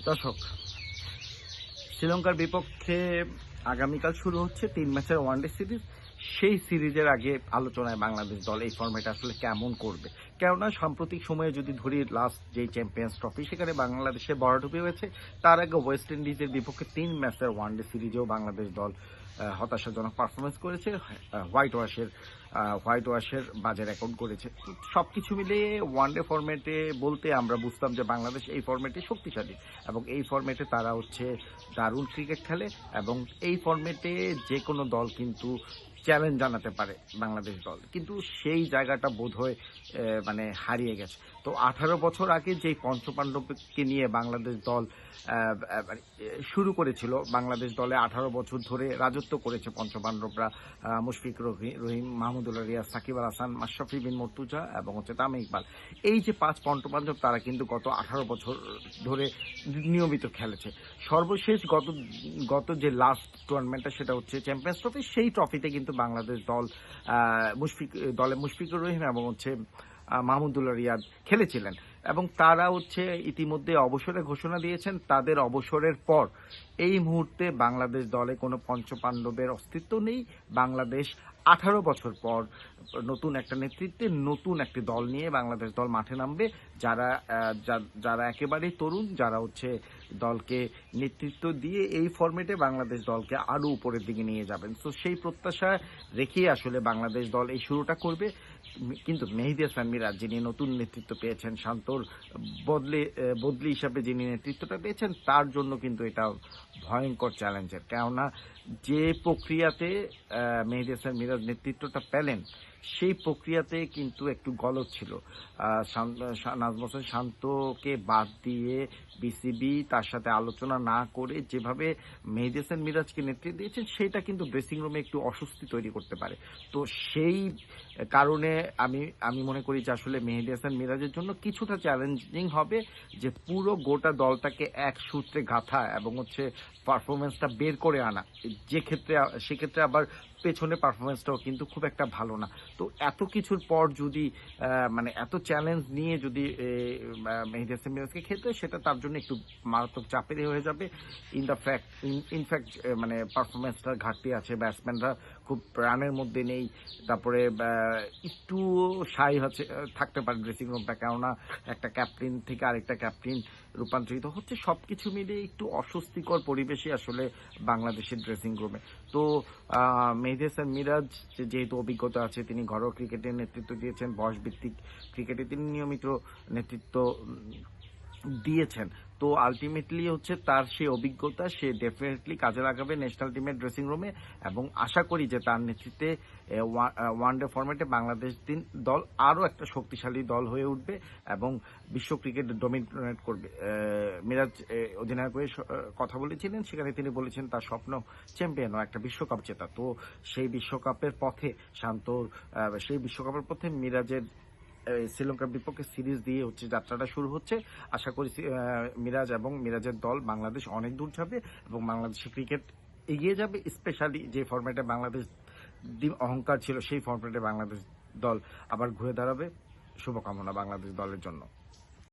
দর্শক, শ্রীলঙ্কার বিপক্ষে আগামীকাল শুরু হচ্ছে ৩ ম্যাচের ওয়ানডে সিরিজ। সেই সিরিজের আগে আলোচনায় বাংলাদেশ দল এই ফরম্যাটে আসলে কেমন করবে। কেননা সাম্প্রতিক সময়ে যদি ধরি লাস্ট যেই চ্যাম্পিয়ন্স ট্রফি সেখানে বাংলাদেশে ভরাডুবি হয়েছে। তার আগে ওয়েস্ট ইন্ডিজের বিপক্ষে ৩ ম্যাচের ওয়ানডে সিরিজেও বাংলাদেশ দল হতাশাজনক পারফরমেন্স করেছে, হোয়াইট ওয়াশের বাজে রেকর্ড করেছে। সবকিছু মিলিয়ে ওয়ানডে ফরম্যাটে বলতে আমরা বুঝতাম যে বাংলাদেশ এই ফরম্যাটে শক্তিশালী এবং এই ফরম্যাটে তারা দারুণ ক্রিকেট খেলে এবং এই ফরম্যাটে যে কোনো দল কিন্তু চ্যালেঞ্জ জানাতে পারে বাংলাদেশ দল, কিন্তু সেই জায়গাটা বোধহয় মানে হারিয়ে গেছে। তো 18 বছর আগে যেই পঞ্চপাণ্ডবকে নিয়ে বাংলাদেশ দল শুরু করেছিল, বাংলাদেশ দলে 18 বছর ধরে রাজত্ব করেছে পঞ্চপাণ্ডবরা, মুশফিক রহিম, মাহমুদুল্লাহ রিয়াজ, সাকিব আল হাসান, মাশরাফি বিন মর্তুজা এবং তামিম ইকবাল। এই যে 5 পঞ্চপাণ্ডব তারা কিন্তু গত 18 বছর ধরে নিয়মিত খেলেছে। সর্বশেষ গত যে লাস্ট টুর্নামেন্টটা সেটা হচ্ছে চ্যাম্পিয়ন্স ট্রফি। সেই ট্রফিতে কিন্তু বাংলাদেশ দল মুশফিকুর রহিম এবং মাহমুদুল্লাহ রিয়াদ খেলেছিলেন এবং তারা ইতিমধ্যে অবসরের ঘোষণা দিয়েছেন। তাদের অবসরের পর এই মুহূর্তে বাংলাদেশ দলে কোনো পঞ্চপাণ্ডবের অস্তিত্ব নেই। বাংলাদেশ 18 বছর পর নতুন একটা নেতৃত্বে নতুন একটি দল নিয়ে বাংলাদেশ দল মাঠে নামবে, যারা একেবারেই তরুণ, যারা দলকে নেতৃত্ব দিয়ে এই ফরম্যাটে বাংলাদেশ দলকে আরো উপরের দিকে নিয়ে যাবেন। তো সেই প্রত্যাশা রেখেই আসলে বাংলাদেশ দল এই শুরুটা করবে। কিন্তু মেহেদী হাসান মিরাজ যিনি নতুন নেতৃত্ব পেয়েছেন, শান্তর বদলি হিসাবে যিনি নেতৃত্বটা পেয়েছেন, তার জন্য কিন্তু এটা ভয়ঙ্কর চ্যালেঞ্জের। কেননা যে প্রক্রিয়াতে মেহেদী হাসান মিরাজ নেতৃত্বটা পেলেন সেই প্রক্রিয়াতে কিন্তু একটু গলদ ছিল। নাজমুল হোসেন শান্তকে বাদ দিয়ে বিসিবি তার সাথে আলোচনা না করে যেভাবে মেহেদী হাসান মিরাজকে নেতৃত্ব দিয়েছেন সেটা কিন্তু ড্রেসিং রুমে একটু অস্বস্তি তৈরি করতে পারে। তো সেই কারণে আমি মনে করি যে আসলে মেহেদী হাসান মিরাজের জন্য কিছুটা চ্যালেঞ্জিং হবে যে পুরো গোটা দলটাকে এক সূত্রে গাঁথা এবং পারফরমেন্সটা বের করে আনা। সেক্ষেত্রে আবার পেছনে পারফরমেন্সটাও কিন্তু খুব একটা ভালো না। তো এত কিছুর পর যদি মানে এত চ্যালেঞ্জ নিয়ে যদি মেহেদী হাসান মিরাজকে খেলতে হয়, সেটা তার জন্য একটু মারাত্মক চাপেরই হয়ে যাবে। ইনফ্যাক্ট মানে পারফরমেন্সটার ঘাটতি আছে, ব্যাটসম্যানরা খুব রানের মধ্যে নেই, তারপরে একটু সাই থাকতে পারে ড্রেসিং রুমটা, কেননা একটা ক্যাপ্টেন থেকে আরেকটা ক্যাপ্টেন রূপান্তরিত হচ্ছে। সবকিছু মিলিয়ে একটু অস্বস্তিকর পরিবেশে আসলে বাংলাদেশের ড্রেসিং রুমে। তো মেহেদী হাসান মিরাজ যেহেতু অভিজ্ঞতা আছে, তিনি ঘরোয়া ক্রিকেটের নেতৃত্ব দিয়েছেন, বয়সভিত্তিক ক্রিকেটে তিনি নিয়মিত নেতৃত্ব দিয়েছেন। তো আলটিমেটলি তার সেই অভিজ্ঞতা সে ডেফিনেটলি কাজে লাগাবে ন্যাশনাল টিমের ড্রেসিং রুমে এবং আশা করি যে তার নেতৃত্বে ওয়ানডে ফরম্যাটে বাংলাদেশ দল আরও একটা শক্তিশালী দল হয়ে উঠবে এবং বিশ্ব ক্রিকেট ডমিনেট করবে। মিরাজ অধিনায়ক হয়ে কথা বলেছিলেন, সেখানে তিনি বলেছেন তার স্বপ্ন চ্যাম্পিয়ন ও একটা বিশ্বকাপ জেতা। তো সেই বিশ্বকাপের পথে মিরাজের শ্রীলঙ্কার বিপক্ষে সিরিজ দিয়ে যাত্রাটা শুরু হচ্ছে। আশা করি মিরাজ এবং মিরাজের দল বাংলাদেশ অনেক দূর যাবে এবং বাংলাদেশের ক্রিকেট এগিয়ে যাবে। স্পেশালি যে ফরম্যাটে বাংলাদেশ অহংকার ছিল সেই ফরম্যাটে বাংলাদেশ দল আবার ঘুরে দাঁড়াবে। শুভকামনা বাংলাদেশ দলের জন্য।